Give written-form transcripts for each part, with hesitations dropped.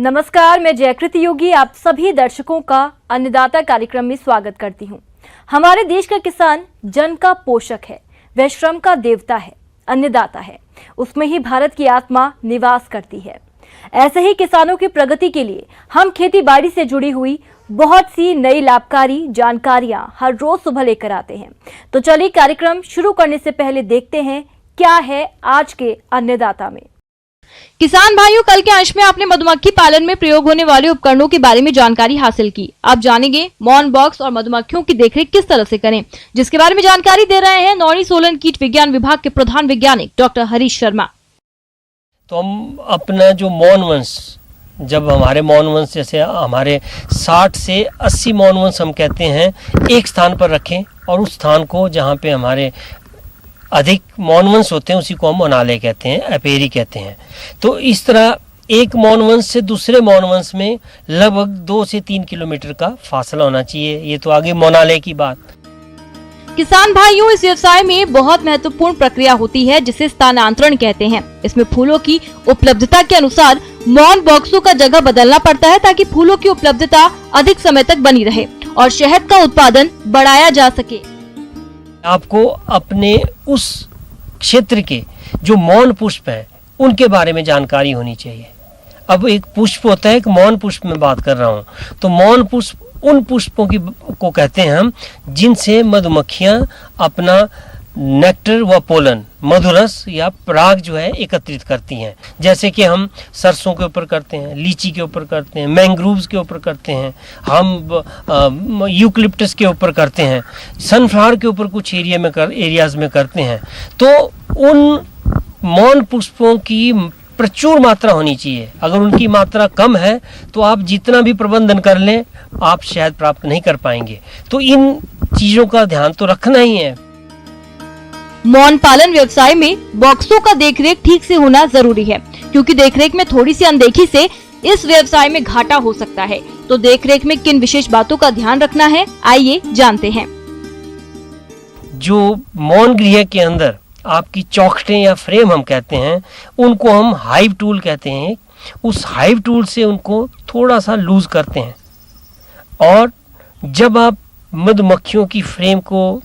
नमस्कार, मैं जयकृति योगी आप सभी दर्शकों का अन्नदाता कार्यक्रम में स्वागत करती हूं। हमारे देश का किसान जन का पोषक है, वह श्रम का देवता है, अन्नदाता है। उसमें ही भारत की आत्मा निवास करती है। ऐसे ही किसानों की प्रगति के लिए हम खेती बाड़ी से जुड़ी हुई बहुत सी नई लाभकारी जानकारियां हर रोज सुबह लेकर आते हैं। तो चलिए कार्यक्रम शुरू करने से पहले देखते हैं क्या है आज के अन्नदाता में। किसान भाइयों, कल के अंश में आपने मधुमक्खी पालन में प्रयोग होने वाले उपकरणों के बारे में जानकारी हासिल की। आप जानेंगे मॉन बॉक्स और मधुमक्खियों की देखरेख किस तरह से करें, जिसके बारे में जानकारी दे रहे हैं नौणी सोलन कीट विज्ञान विभाग के प्रधान वैज्ञानिक डॉक्टर हरीश शर्मा। तो हम अपना जो मौन वंश, जब हमारे मौन वंश जैसे हमारे 60 से 80 मौन वंश हम कहते हैं एक स्थान पर रखें, और उस स्थान को जहाँ पे हमारे अधिक मौन वंश होते हैं उसी को हम मोनाले कहते हैं, एपेरी कहते हैं। तो इस तरह एक मौन वंश से दूसरे मौन वंश में लगभग 2 से 3 किलोमीटर का फासला होना चाहिए। ये तो आगे मोनाले की बात। किसान भाइयों, इस व्यवसाय में बहुत महत्वपूर्ण प्रक्रिया होती है जिसे स्थानांतरण कहते हैं। इसमें फूलों की उपलब्धता के अनुसार मौन बॉक्सों का जगह बदलना पड़ता है ताकि फूलों की उपलब्धता अधिक समय तक बनी रहे और शहद का उत्पादन बढ़ाया जा सके। आपको अपने उस क्षेत्र के जो मौन पुष्प हैं उनके बारे में जानकारी होनी चाहिए। अब एक पुष्प होता है, एक मौन पुष्प में बात कर रहा हूँ। तो मौन पुष्प उन पुष्पों को कहते हैं हम जिनसे मधुमक्खियाँ अपना नेक्टर व पोलन, मधुरस या पराग जो है एकत्रित करती हैं। जैसे कि हम सरसों के ऊपर करते हैं, लीची के ऊपर करते हैं, मैंग्रोव्स के ऊपर करते हैं, हम यूकलिप्टस के ऊपर करते हैं, सनफ्लावर के ऊपर कुछ एरियाज में करते हैं। तो उन मौन पुष्पों की प्रचुर मात्रा होनी चाहिए। अगर उनकी मात्रा कम है तो आप जितना भी प्रबंधन कर लें आप शहद प्राप्त नहीं कर पाएंगे। तो इन चीज़ों का ध्यान तो रखना ही है। मौन पालन व्यवसाय में बॉक्सों का देखरेख ठीक से होना जरूरी है, क्योंकि देखरेख में थोड़ी सी अनदेखी से इस व्यवसाय में घाटा हो सकता है। तो देखरेख में किन विशेष बातों का ध्यान रखना है, आइए जानते हैं। जो मौन गृह के अंदर आपकी चौखटें या फ्रेम हम कहते हैं, उनको हम हाइव टूल कहते हैं। उस हाइव टूल से उनको थोड़ा सा लूज करते हैं, और जब आप मधुमक्खियों की फ्रेम को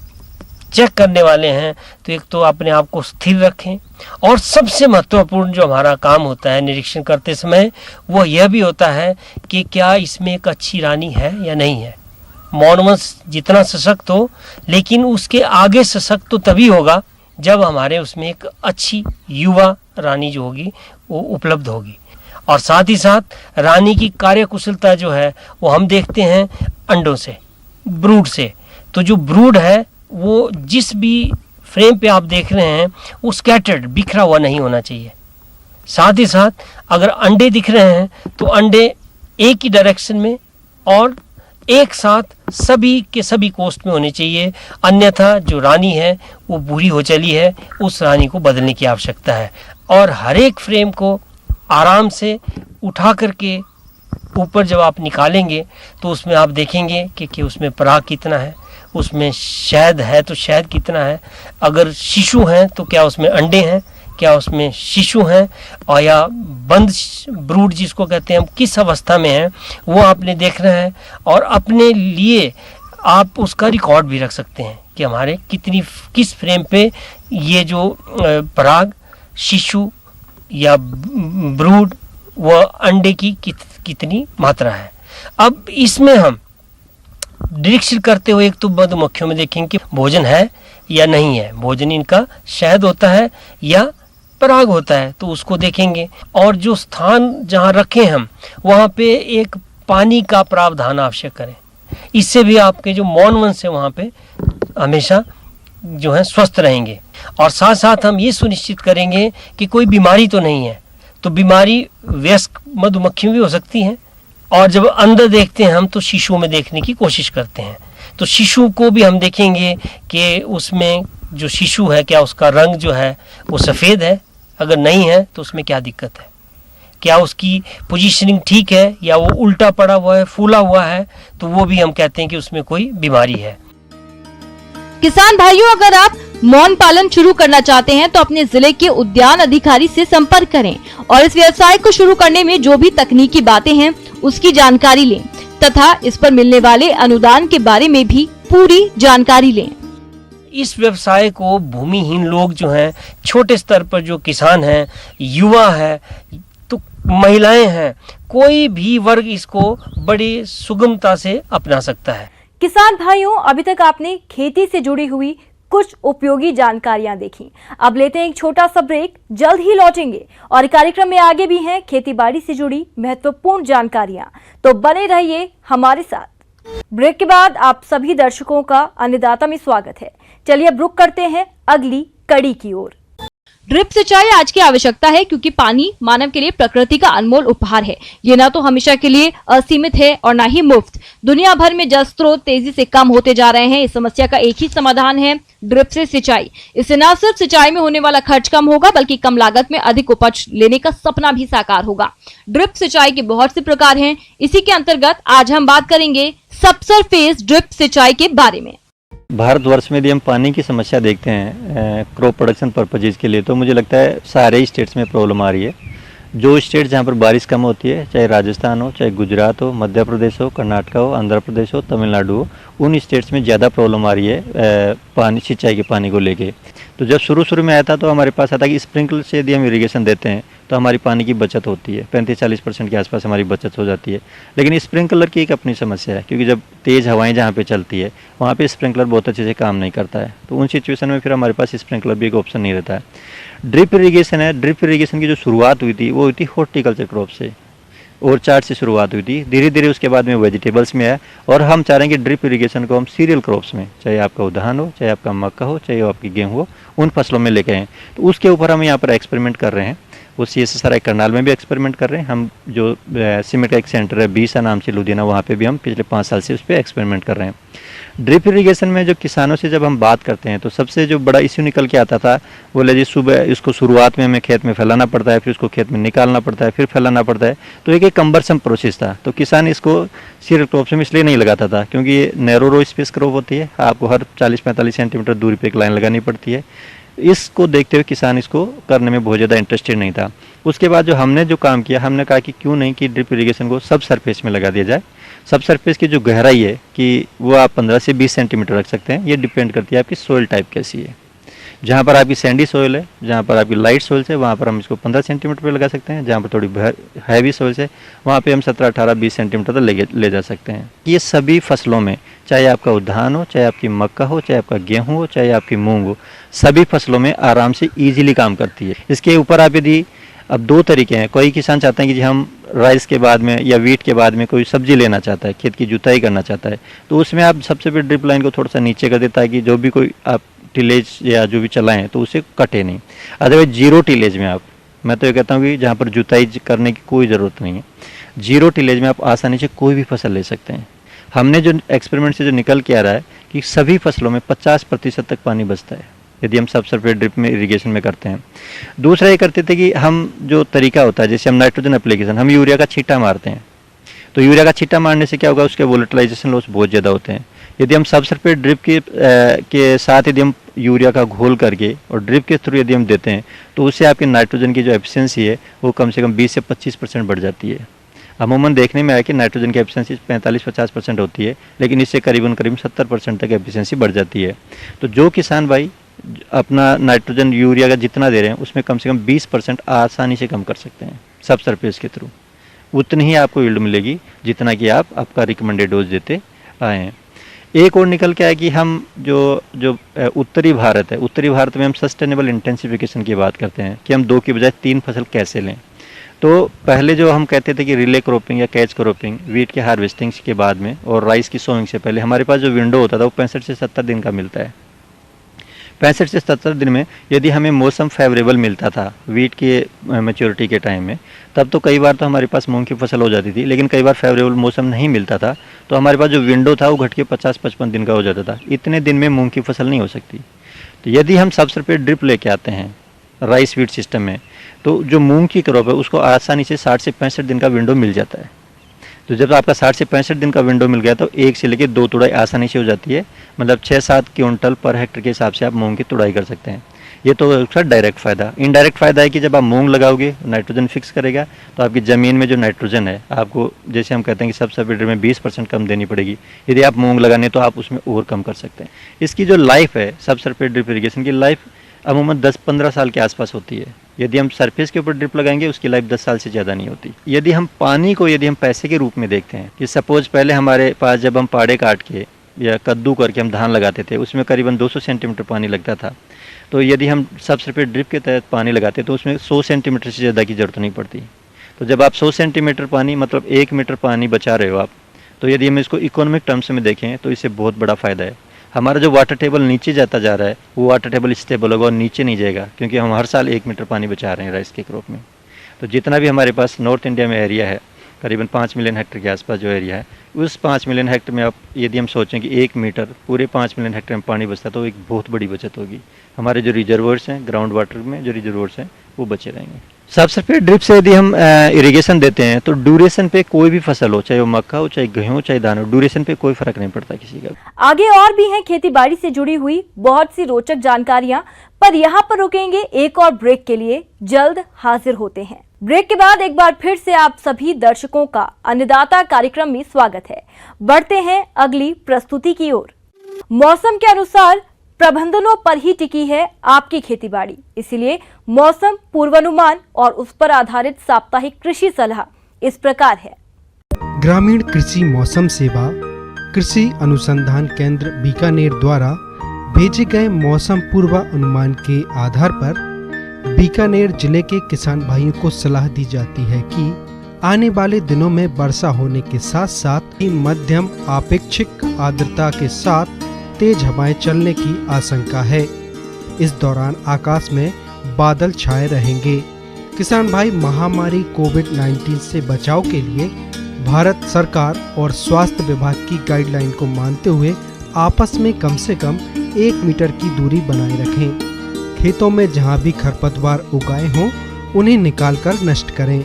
चेक करने वाले हैं तो एक तो अपने आप को स्थिर रखें, और सबसे महत्वपूर्ण जो हमारा काम होता है निरीक्षण करते समय वो यह भी होता है कि क्या इसमें एक अच्छी रानी है या नहीं है। मौन वंश जितना सशक्त हो, लेकिन उसके आगे सशक्त तो तभी होगा जब हमारे उसमें एक अच्छी युवा रानी जो होगी वो उपलब्ध होगी। और साथ ही साथ रानी की कार्यकुशलता जो है वो हम देखते हैं अंडों से, ब्रूड से। तो जो ब्रूड है वो जिस भी फ्रेम पे आप देख रहे हैं वो स्कैटर्ड, बिखरा हुआ नहीं होना चाहिए। साथ ही साथ अगर अंडे दिख रहे हैं तो अंडे एक ही डायरेक्शन में और एक साथ सभी के सभी कोस्ट में होने चाहिए। अन्यथा जो रानी है वो बूढ़ी हो चली है, उस रानी को बदलने की आवश्यकता है। और हर एक फ्रेम को आराम से उठा करके ऊपर जब आप निकालेंगे तो उसमें आप देखेंगे कि उसमें पराग कितना है, उसमें शहद है तो शहद कितना है, अगर शिशु हैं तो क्या उसमें अंडे हैं, क्या उसमें शिशु हैं, और या बंद ब्रूड जिसको कहते हैं हम किस अवस्था में है वो आपने देखना है। और अपने लिए आप उसका रिकॉर्ड भी रख सकते हैं कि हमारे किस फ्रेम पे ये जो पराग, शिशु या ब्रूड व अंडे की कितनी मात्रा है। अब इसमें हम निरीक्षण करते हुए एक तो मधुमक्खियों में देखेंगे कि भोजन है या नहीं है, भोजन इनका शहद होता है या पराग होता है, तो उसको देखेंगे। और जो स्थान जहाँ रखें हम वहाँ पे एक पानी का प्रावधान आवश्यक करें। इससे भी आपके जो मौन वंश है वहाँ पे हमेशा जो है स्वस्थ रहेंगे। और साथ साथ हम ये सुनिश्चित करेंगे कि कोई बीमारी तो नहीं है। तो बीमारी वयस्क मधुमक्खियों भी हो सकती हैं, और जब अंदर देखते हैं हम तो शिशुओं में देखने की कोशिश करते हैं। तो शिशु को भी हम देखेंगे कि उसमें जो शिशु है क्या उसका रंग जो है वो सफ़ेद है, अगर नहीं है तो उसमें क्या दिक्कत है, क्या उसकी पोजीशनिंग ठीक है या वो उल्टा पड़ा हुआ है, फूला हुआ है, तो वो भी हम कहते हैं कि उसमें कोई बीमारी है। किसान भाइयों, अगर आप मौन पालन शुरू करना चाहते हैं तो अपने जिले के उद्यान अधिकारी से संपर्क करें और इस व्यवसाय को शुरू करने में जो भी तकनीकी बातें हैं उसकी जानकारी लें तथा इस पर मिलने वाले अनुदान के बारे में भी पूरी जानकारी लें। इस व्यवसाय को भूमिहीन लोग जो हैं, छोटे स्तर पर जो किसान हैं, युवा है, तो महिलाएं हैं, कोई भी वर्ग इसको बड़ी सुगमता से अपना सकता है। किसान भाइयों, अभी तक आपने खेती से जुड़ी हुई कुछ उपयोगी जानकारियां देखी। अब लेते हैं एक छोटा सा ब्रेक, जल्द ही लौटेंगे और कार्यक्रम में आगे भी हैं खेतीबाड़ी से जुड़ी महत्वपूर्ण जानकारियां, तो बने रहिए हमारे साथ। ब्रेक के बाद आप सभी दर्शकों का अन्नदाता में स्वागत है। चलिए अब रुक करते हैं अगली कड़ी की ओर। ड्रिप सिंचाई आज की आवश्यकता है क्योंकि पानी मानव के लिए प्रकृति का अनमोल उपहार है। ये ना तो हमेशा के लिए असीमित है और ना ही मुफ्त। दुनिया भर में जल स्रोत तेजी से कम होते जा रहे हैं। इस समस्या का एक ही समाधान है, ड्रिप से सिंचाई। इससे न सिर्फ सिंचाई में होने वाला खर्च कम होगा बल्कि कम लागत में अधिक उपज लेने का सपना भी साकार होगा। ड्रिप सिंचाई के बहुत से प्रकार हैं। इसी के अंतर्गत आज हम बात करेंगे सबसरफेस ड्रिप सिंचाई के बारे में। भारतवर्ष में यदि हम पानी की समस्या देखते हैं क्रॉप प्रोडक्शन पर्पजेज के लिए, तो मुझे लगता है सारे स्टेट्स में प्रॉब्लम आ रही है। जो स्टेट जहाँ पर बारिश कम होती है, चाहे राजस्थान हो, चाहे गुजरात हो, मध्य प्रदेश हो, कर्नाटक हो, आंध्र प्रदेश हो, तमिलनाडु हो, उन स्टेट्स में ज़्यादा प्रॉब्लम आ रही है पानी, सिंचाई के पानी को लेके। तो जब शुरू में आया था तो हमारे पास आता कि स्प्रिंकलर से यदि हम इरीगेशन देते हैं तो हमारी पानी की बचत होती है, 35-40% के आसपास हमारी बचत हो जाती है। लेकिन स्प्रिंकलर की एक अपनी समस्या है, क्योंकि जब तेज़ हवाएं जहाँ पे चलती है वहाँ पे स्प्रिंकलर बहुत अच्छे से काम नहीं करता है। तो उन सिचुएशन में फिर हमारे पास स्प्रिंकलर भी एक ऑप्शन नहीं रहता है। ड्रिप इरीगेशन है। ड्रिप इरीगेशन की जो शुरुआत हुई थी वो हुई थी हॉर्टिकल्चर क्रॉप से, ऑर्चार्ड से शुरुआत हुई थी। धीरे धीरे उसके बाद में वेजिटेबल्स में आया और हम चाह रहे हैं कि ड्रिप इरीगेशन को हम सीरियल क्रॉप्स में, चाहे आपका धान हो, चाहे आपका मक्का हो, चाहे आपकी गेहूँ हो, उन फसलों में लेके आए। तो उसके ऊपर हम यहाँ पर एक्सपेरिमेंट कर रहे हैं। वो CSSRI करनाल में भी एक्सपेरिमेंट कर रहे हैं। हम जो सीमेंट का एक सेंटर है बीसा नाम से लुधियाना, वहाँ पे भी हम पिछले 5 साल से उस पर एक्सपेरिमेंट कर रहे हैं। ड्रिप इरीगेशन में जो किसानों से जब हम बात करते हैं तो सबसे जो बड़ा इश्यू निकल के आता था, बोले जी सुबह इसको शुरुआत में हमें खेत में फैलाना पड़ता है, फिर उसको खेत में निकालना पड़ता है, फिर फैलाना पड़ता है। तो एक कम्बरसम प्रोसेस था। तो किसान इसको सीरियल क्रॉप्स में इसलिए नहीं लगाता था क्योंकि ये नैरो रो स्पेस क्रॉप होती है, आपको हर 40-45 सेंटीमीटर दूरी पर एक लाइन लगानी पड़ती है। इसको देखते हुए किसान इसको करने में बहुत ज़्यादा इंटरेस्टेड नहीं था। उसके बाद जो हमने जो काम किया, हमने कहा कि क्यों नहीं कि ड्रिप इरीगेशन को सब सरफेस में लगा दिया जाए। सब सरफेस की जो गहराई है कि वो आप 15 से 20 सेंटीमीटर रख सकते हैं। ये डिपेंड करती है आपकी सोइल टाइप कैसी है। जहाँ पर आपकी सैंडी सोइल है, जहाँ पर आपकी लाइट सोइल है, वहाँ पर हम इसको 15 सेंटीमीटर पर लगा सकते हैं। जहाँ पर थोड़ी हैवी सोइल है वहाँ पे हम 17, 18, 20 सेंटीमीटर तक ले जा सकते हैं। ये सभी फसलों में, चाहे आपका धान हो, चाहे आपकी मक्का हो, चाहे आपका गेहूँ हो, चाहे आपकी मूंग हो, सभी फसलों में आराम से ईजिली काम करती है। इसके ऊपर आप यदि, अब 2 तरीके हैं। कोई किसान चाहते हैं कि जी हम राइस के बाद में या वीट के बाद में कोई सब्जी लेना चाहता है, खेत की जुताई करना चाहता है, तो उसमें आप सबसे पहले ड्रिप लाइन को थोड़ा सा नीचे कर देता है कि जो भी कोई आप टिलेज या जो भी चलाएं तो उसे कटे नहीं। अदरवाइज जीरो टिलेज में आप, मैं तो ये कहता हूँ कि जहाँ पर जुताई करने की कोई ज़रूरत नहीं है, जीरो टिलेज में आप आसानी से कोई भी फसल ले सकते हैं। हमने जो एक्सपेरिमेंट से जो निकल के आ रहा है कि सभी फसलों में 50% तक पानी बचता है यदि हम सबसरफेस ड्रिप में इरीगेशन में करते हैं। दूसरा ये करते थे कि हम जो तरीका होता है, जैसे हम नाइट्रोजन एप्लीकेशन, हम यूरिया का छींटा मारते हैं, तो यूरिया का छींटा मारने से क्या होगा, उसके वोलेटिलाइजेशन लॉस बहुत ज़्यादा होते हैं। यदि हम सबसरफेस ड्रिप के साथ यदि हम यूरिया का घोल करके और ड्रिप के थ्रू यदि हम देते हैं तो उससे आपकी नाइट्रोजन की जो एफिशिएंसी है वो कम से कम 20 से 25% बढ़ जाती है। अमूमन देखने में आया कि नाइट्रोजन की एफिशिएंसी 45-50% होती है, लेकिन इससे करीबन 70% तक एफिशिएंसी बढ़ जाती है। तो जो किसान भाई अपना नाइट्रोजन यूरिया का जितना दे रहे हैं उसमें कम से कम 20% आसानी से कम कर सकते हैं सब सरफेस के थ्रू। उतनी ही आपको यील्ड मिलेगी जितना कि आप आपका रिकमेंडेड डोज देते आए हैं। एक और निकल के आया कि हम जो उत्तरी भारत है, उत्तरी भारत में हम सस्टेनेबल इंटेंसिफिकेशन की बात करते हैं कि हम 2 की बजाय 3 फसल कैसे लें। तो पहले जो हम कहते थे कि रिले क्रॉपिंग या कैच क्रॉपिंग, वीट के हार्वेस्टिंग के बाद में और राइस की सोइंग से पहले हमारे पास जो विंडो होता था वो 65 से 70 दिन का मिलता है। 65 से 70 दिन में यदि हमें मौसम फेवरेबल मिलता था वीट के मैच्योरिटी के टाइम में, तब तो कई बार तो हमारे पास मूंग की फसल हो जाती थी। लेकिन कई बार फेवरेबल मौसम नहीं मिलता था तो हमारे पास जो विंडो था वो घट के 50-55 दिन का हो जाता था। इतने दिन में मूंग की फसल नहीं हो सकती। तो यदि हम सबसरफेस ड्रिप लेके आते हैं राइस वीट सिस्टम में, तो जो मूंग की क्रॉप है उसको आसानी से 60 से 65 दिन का विंडो मिल जाता है। तो जब आपका 60 से 65 दिन का विंडो मिल गया तो 1 से लेकर 2 तुड़ाई आसानी से हो जाती है, मतलब 6-7 क्विंटल पर हेक्टर के हिसाब से आप मूंग की तुड़ाई कर सकते हैं। ये तो उसका डायरेक्ट फ़ायदा। इनडायरेक्ट फ़ायदा है कि जब आप मूंग लगाओगे नाइट्रोजन फिक्स करेगा, तो आपकी ज़मीन में जो नाइट्रोजन है आपको, जैसे हम कहते हैं कि सब सब्सिडी में 20% कम देनी पड़ेगी, यदि आप मूंग लगाने तो आप उसमें और कम कर सकते हैं। इसकी जो लाइफ है सब सरफेस ड्रिप इरीगेशन की लाइफ अमूमन 10-15 साल के आसपास होती है। यदि हम सरफेस के ऊपर ड्रिप लगाएंगे उसकी लाइफ 10 साल से ज़्यादा नहीं होती। यदि हम पानी को यदि हम पैसे के रूप में देखते हैं कि सपोज पहले हमारे पास जब हम पाड़े काट के या कद्दू करके हम धान लगाते थे, उसमें करीबन 200 सेंटीमीटर पानी लगता था। तो यदि हम सब सरफेस ड्रिप के तहत पानी लगाते तो उसमें 100 सेंटीमीटर से ज़्यादा की ज़रूरत नहीं पड़ती। तो जब आप 100 सेंटीमीटर पानी मतलब 1 मीटर पानी बचा रहे हो आप, तो यदि हम इसको इकोनॉमिक टर्म्स में देखें तो इससे बहुत बड़ा फ़ायदा है। हमारा जो वाटर टेबल नीचे जाता जा रहा है वो वाटर टेबल स्टेबल होगा और नीचे नहीं जाएगा, क्योंकि हम हर साल 1 मीटर पानी बचा रहे हैं राइस के क्रॉप में। तो जितना भी हमारे पास नॉर्थ इंडिया में एरिया है, करीबन 5 मिलियन हेक्टेयर के आसपास जो एरिया है, उस 5 मिलियन हेक्टेयर में आप यदि हम सोचें कि 1 मीटर पूरे 5 मिलियन हेक्टेयर में पानी बचता तो एक बहुत बड़ी बचत होगी। हमारे जो रिजर्वर्स हैं, ग्राउंड वाटर में जो रिजर्वर्स हैं वो बचे रहेंगे। सब सरफेस ड्रिप से यदि हम इरिगेशन देते हैं तो ड्यूरेशन पे कोई भी फसल हो, चाहे वो मक्का हो, चाहे गेहूं हो, चाहे धान हो, ड्यूरेशन पे कोई फर्क नहीं पड़ता किसी का। आगे और भी हैं खेती बाड़ी से जुड़ी हुई बहुत सी रोचक जानकारियां, पर यहाँ पर रुकेंगे एक और ब्रेक के लिए। जल्द हाजिर होते हैं। ब्रेक के बाद एक बार फिर से आप सभी दर्शकों का अन्नदाता कार्यक्रम में स्वागत है। बढ़ते हैं अगली प्रस्तुति की ओर। मौसम के अनुसार प्रबंधनों पर ही टिकी है आपकी खेतीबाड़ी, इसलिए मौसम पूर्वानुमान और उस पर आधारित साप्ताहिक कृषि सलाह इस प्रकार है। ग्रामीण कृषि मौसम सेवा कृषि अनुसंधान केंद्र बीकानेर द्वारा भेजे गए मौसम पूर्वानुमान के आधार पर बीकानेर जिले के किसान भाइयों को सलाह दी जाती है कि आने वाले दिनों में वर्षा होने के साथ साथ मध्यम आपेक्षिक आर्द्रता के साथ तेज हवाएं चलने की आशंका है। इस दौरान आकाश में बादल छाए रहेंगे। किसान भाई महामारी कोविड-19 से बचाव के लिए भारत सरकार और स्वास्थ्य विभाग की गाइडलाइन को मानते हुए आपस में कम से कम 1 मीटर की दूरी बनाए रखें। खेतों में जहां भी खरपतवार उगाए हों उन्हें निकालकर नष्ट करें।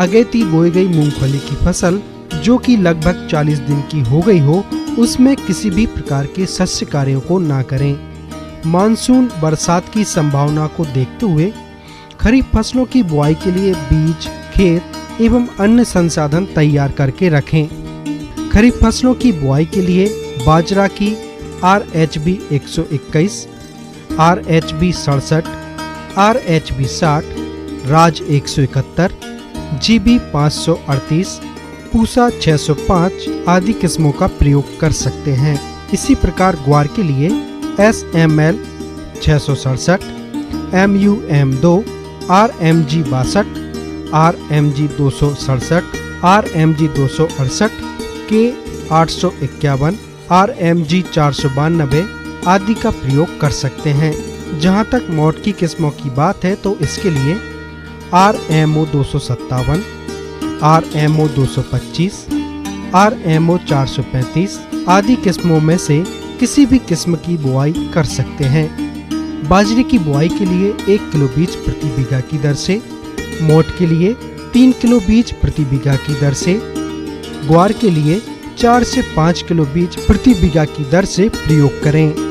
अगेती बोई गई मूंगफली की फसल जो कि लगभग 40 दिन की हो गई हो, उसमें किसी भी प्रकार के शस्य कार्यों को ना करें। मानसून बरसात की संभावना को देखते हुए खरीफ फसलों की बुआई के लिए बीज, खेत एवं अन्य संसाधन तैयार करके रखें। खरीफ फसलों की बुआई के लिए बाजरा की RHB 121, RHB 67, RHB 60, राज 171, GB 538, पूसा 605 आदि किस्मों का प्रयोग कर सकते हैं। इसी प्रकार ग्वार के लिए SML 667, MUM2, RMG 62, RMG 267, RMG 268, K 851, RMG 492 आदि का प्रयोग कर सकते हैं। जहां तक मोट की किस्मों की बात है तो इसके लिए RMO 257, RMO 225, RMO 435 आदि किस्मों में से किसी भी किस्म की बुआई कर सकते हैं। बाजरे की बुआई के लिए 1 किलो बीज प्रति बीघा की दर से, मोट के लिए 3 किलो बीज प्रति बीघा की दर से, ग्वार के लिए 4 से 5 किलो बीज प्रति बीघा की दर से प्रयोग करें।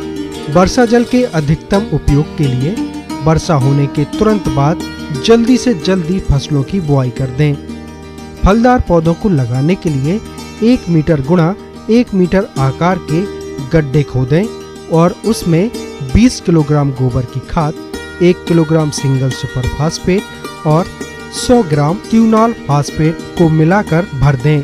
वर्षा जल के अधिकतम उपयोग के लिए वर्षा होने के तुरंत बाद जल्दी से जल्दी फसलों की बुआई कर दें। फलदार पौधों को लगाने के लिए 1 मीटर गुणा 1 मीटर आकार के गड्ढे खोदें और उसमें 20 किलोग्राम गोबर की खाद, 1 किलोग्राम सिंगल सुपर फास्फेट और 100 ग्राम क्यूनॉल फास्फेट को मिलाकर भर दें।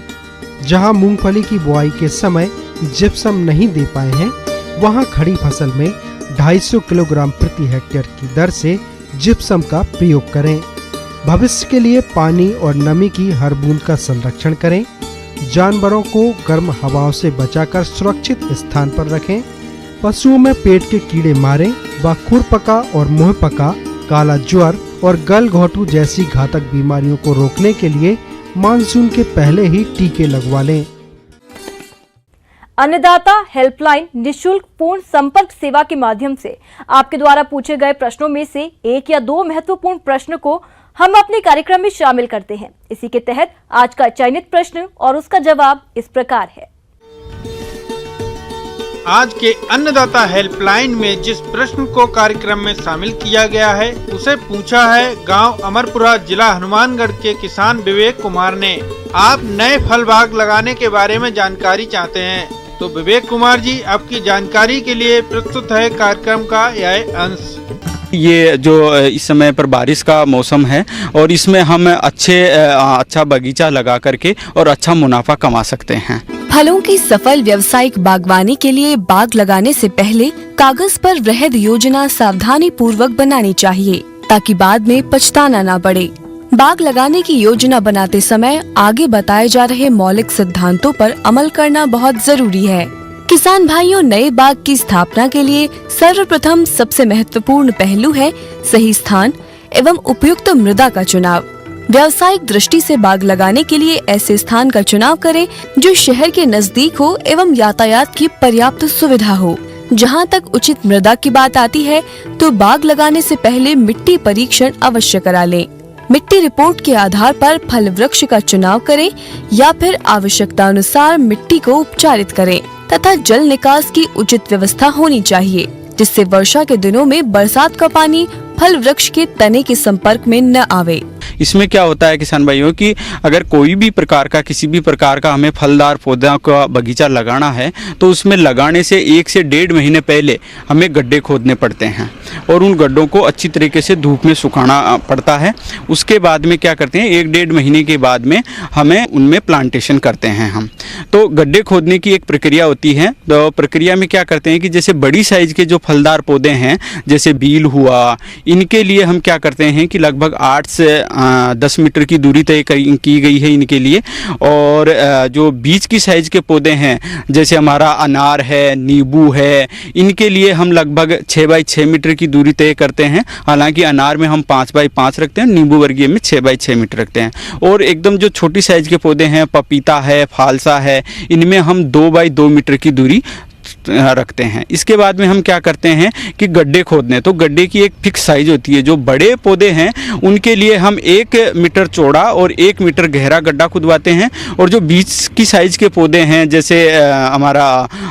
जहां मूंगफली की बुआई के समय जिप्सम नहीं दे पाए हैं, वहां खड़ी फसल में 250 किलोग्राम प्रति हेक्टेयर की दर से जिप्सम का प्रयोग करें। भविष्य के लिए पानी और नमी की हर बूंद का संरक्षण करें। जानवरों को गर्म हवाओं से बचाकर सुरक्षित स्थान पर रखें। पशुओं में पेट के कीड़े मारें व खुरपका और मुंहपका, काला ज्वर और गलघोटू जैसी घातक बीमारियों को रोकने के लिए मानसून के पहले ही टीके लगवा लें। अन्नदाता हेल्पलाइन निशुल्क पूर्ण संपर्क सेवा के माध्यम से आपके द्वारा पूछे गए प्रश्नों में से 1 या 2 महत्वपूर्ण प्रश्न को हम अपने कार्यक्रम में शामिल करते हैं। इसी के तहत आज का चयनित प्रश्न और उसका जवाब इस प्रकार है। आज के अन्नदाता हेल्पलाइन में जिस प्रश्न को कार्यक्रम में शामिल किया गया है उसे पूछा है गांव अमरपुरा, जिला हनुमानगढ़ के किसान विवेक कुमार ने। आप नए फल बाग लगाने के बारे में जानकारी चाहते हैं तो विवेक कुमार जी आपकी जानकारी के लिए प्रस्तुत है कार्यक्रम का यह अंश। ये जो इस समय पर बारिश का मौसम है और इसमें हम अच्छा बगीचा लगा करके और अच्छा मुनाफा कमा सकते हैं। फलों की सफल व्यावसायिक बागवानी के लिए बाग लगाने से पहले कागज पर वृहद योजना सावधानी पूर्वक बनानी चाहिए ताकि बाद में पछताना न पड़े। बाग लगाने की योजना बनाते समय आगे बताए जा रहे मौलिक सिद्धांतों पर अमल करना बहुत जरूरी है। किसान भाइयों, नए बाग की स्थापना के लिए सर्वप्रथम सबसे महत्वपूर्ण पहलू है सही स्थान एवं उपयुक्त मृदा का चुनाव। व्यावसायिक दृष्टि से बाग लगाने के लिए ऐसे स्थान का चुनाव करें जो शहर के नजदीक हो एवं यातायात की पर्याप्त सुविधा हो। जहां तक उचित मृदा की बात आती है तो बाग लगाने से पहले मिट्टी परीक्षण अवश्य करा लें। मिट्टी रिपोर्ट के आधार पर फल वृक्ष का चुनाव करें या फिर आवश्यकता अनुसार मिट्टी को उपचारित करें तथा जल निकास की उचित व्यवस्था होनी चाहिए जिससे वर्षा के दिनों में बरसात का पानी फल वृक्ष के तने के संपर्क में न आवे। इसमें क्या होता है किसान भाइयों कि अगर कोई भी प्रकार का किसी भी प्रकार का हमें फलदार पौधा का बगीचा लगाना है तो उसमें लगाने से 1 से 1.5 महीने पहले हमें गड्ढे खोदने पड़ते हैं और उन गड्ढों को अच्छी तरीके से धूप में सुखाना पड़ता है। उसके बाद में क्या करते हैं 1-1.5 महीने के बाद में हमें उनमें प्लांटेशन करते हैं हम। तो गड्ढे खोदने की एक प्रक्रिया होती है। तो प्रक्रिया में क्या करते हैं कि जैसे बड़ी साइज के जो फलदार पौधे हैं जैसे बील हुआ, इनके लिए हम क्या करते हैं कि लगभग 8 से 10 मीटर की दूरी तय की गई है इनके लिए। और जो बीच की साइज के पौधे हैं जैसे हमारा अनार है, नींबू है, इनके लिए हम लगभग 6 बाई 6 मीटर की दूरी तय करते हैं। हालांकि अनार में हम 5 बाई 5 रखते हैं, नींबू वर्गीय में 6 बाई 6 मीटर रखते हैं। और एकदम जो छोटी साइज के पौधे हैं, पपीता है, फालसा है, इनमें हम 2 बाई 2 मीटर की दूरी रखते हैं। इसके बाद में हम क्या करते हैं कि गड्ढे खोदने, तो गड्ढे की एक फिक्स साइज होती है। जो बड़े पौधे हैं उनके लिए हम 1 मीटर चौड़ा और 1 मीटर गहरा गड्ढा खुदवाते हैं। और जो बीच की साइज के पौधे हैं जैसे हमारा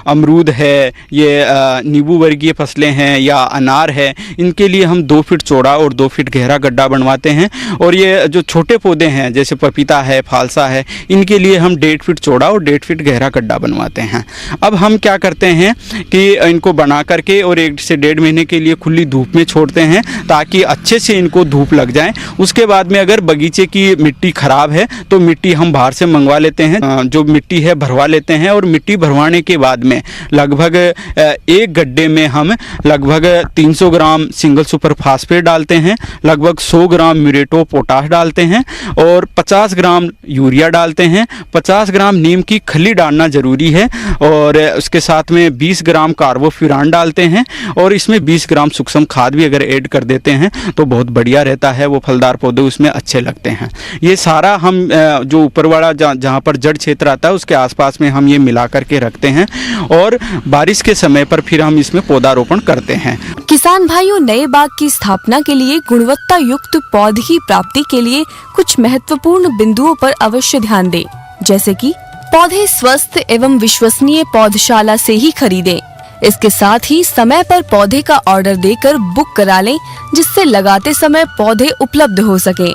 अमरूद है, ये नींबू वर्गीय फसलें हैं या अनार है, इनके लिए हम 2 फीट चौड़ा और 2 फीट गहरा गड्ढा बनवाते हैं। और ये जो छोटे पौधे हैं जैसे पपीता है, फालसा है, इनके लिए हम 1.5 फीट चौड़ा और 1.5 फीट गहरा गड्ढा बनवाते हैं। अब हम क्या करते हैं कि इनको बना करके और 1 से 1.5 महीने के लिए खुली धूप में छोड़ते हैं ताकि अच्छे से इनको धूप लग जाए। उसके बाद में अगर बगीचे की मिट्टी खराब है तो मिट्टी हम बाहर से मंगवा लेते हैं, जो मिट्टी है भरवा लेते हैं। और मिट्टी भरवाने के बाद में लगभग एक गड्ढे में हम लगभग 300 ग्राम सिंगल सुपर फास्फेट डालते हैं, लगभग 100 ग्राम म्यूरेटो पोटाश डालते हैं और 50 ग्राम यूरिया डालते हैं। 50 ग्राम नीम की खली डालना जरूरी है और उसके साथ में 20 ग्राम कार्बोफ्यूरान डालते हैं और इसमें 20 ग्राम सूक्ष्म खाद भी अगर ऐड कर देते हैं तो बहुत बढ़िया रहता है, वो फलदार पौधे उसमें अच्छे लगते हैं। ये सारा हम जो ऊपर वाला जहाँ पर जड़ क्षेत्र आता है उसके आसपास में हम ये मिला करके रखते हैं और बारिश के समय पर फिर हम इसमें पौधारोपण करते हैं। किसान भाइयों, नए बाग की स्थापना के लिए गुणवत्ता युक्त पौधे की प्राप्ति के लिए कुछ महत्वपूर्ण बिंदुओं पर अवश्य ध्यान दें, जैसे कि पौधे स्वस्थ एवं विश्वसनीय पौधशाला से ही खरीदें। इसके साथ ही समय पर पौधे का ऑर्डर देकर बुक करा लें जिससे लगाते समय पौधे उपलब्ध हो सके।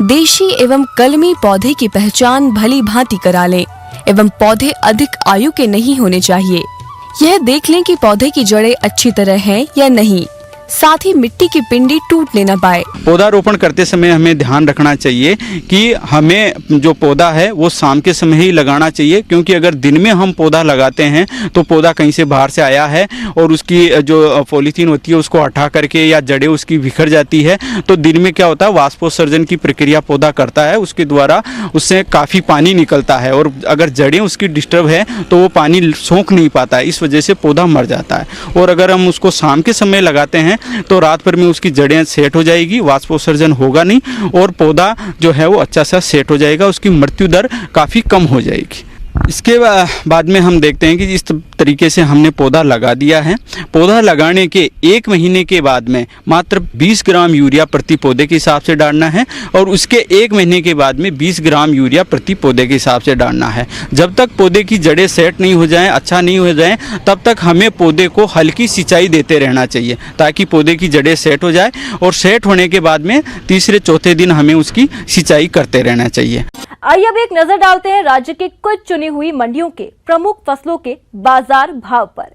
देशी एवं कलमी पौधे की पहचान भली भांति करा लें एवं पौधे अधिक आयु के नहीं होने चाहिए। यह देख लें कि पौधे की जड़ें अच्छी तरह हैं या नहीं, साथ ही मिट्टी की पिंडी टूटने न पाए। पौधारोपण करते समय हमें ध्यान रखना चाहिए कि हमें जो पौधा है वो शाम के समय ही लगाना चाहिए, क्योंकि अगर दिन में हम पौधा लगाते हैं तो पौधा कहीं से बाहर से आया है और उसकी जो पॉलीथीन होती है उसको हटा करके या जड़ें उसकी बिखर जाती है। तो दिन में क्या होता है, वाष्पोत्सर्जन की प्रक्रिया पौधा करता है, उसके द्वारा उससे काफ़ी पानी निकलता है और अगर जड़ें उसकी डिस्टर्ब है तो वो पानी सोख नहीं पाता है, इस वजह से पौधा मर जाता है। और अगर हम उसको शाम के समय लगाते हैं तो रात भर में उसकी जड़ें सेट हो जाएगी, वाष्पोत्सर्जन होगा नहीं और पौधा जो है वो अच्छा सा सेट हो जाएगा, उसकी मृत्यु दर काफ़ी कम हो जाएगी। इसके बाद में हम देखते हैं कि इस तरीके से हमने पौधा लगा दिया है। पौधा लगाने के 1 महीने के बाद में मात्र 20 ग्राम यूरिया प्रति पौधे के हिसाब से डालना है और उसके 1 महीने के बाद में 20 ग्राम यूरिया प्रति पौधे के हिसाब से डालना है। जब तक पौधे की जड़ें सेट नहीं हो जाएं, अच्छा नहीं हो जाएं, तब तक हमें पौधे को हल्की सिंचाई देते रहना चाहिए ताकि पौधे की जड़ें सेट हो जाए और सेट होने के बाद में तीसरे चौथे दिन हमें उसकी सिंचाई करते रहना चाहिए। आइए अब एक नजर डालते हैं राज्य के कुछ चुनी हुई मंडियों के प्रमुख फसलों के बाजार भाव पर।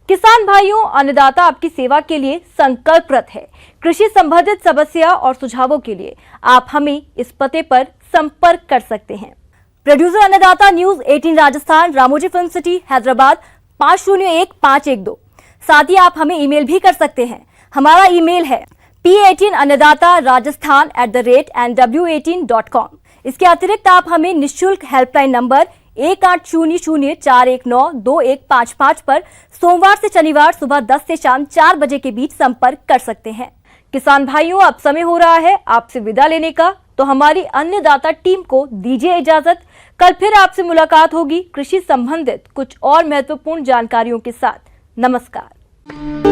किसान भाइयों, अन्नदाता आपकी सेवा के लिए संकल्परत है। कृषि संबंधित समस्या और सुझावों के लिए आप हमें इस पते पर संपर्क कर सकते हैं। प्रोड्यूसर अन्नदाता news 18 Rajasthan, Ramoji film city, Hyderabad 501512। साथ ही आप हमें ईमेल भी कर सकते हैं। हमारा ईमेल है p18annadatarajasthan@nw18.com। इसके अतिरिक्त आप हमें निःशुल्क हेल्पलाइन नंबर 180041922155 पर सोमवार से शनिवार सुबह 10 से शाम 4 बजे के बीच संपर्क कर सकते हैं। किसान भाइयों, अब समय हो रहा है आपसे विदा लेने का, तो हमारी अन्नदाता टीम को दीजिए इजाजत। कल फिर आपसे मुलाकात होगी कृषि संबंधित कुछ और महत्वपूर्ण जानकारियों के साथ। नमस्कार।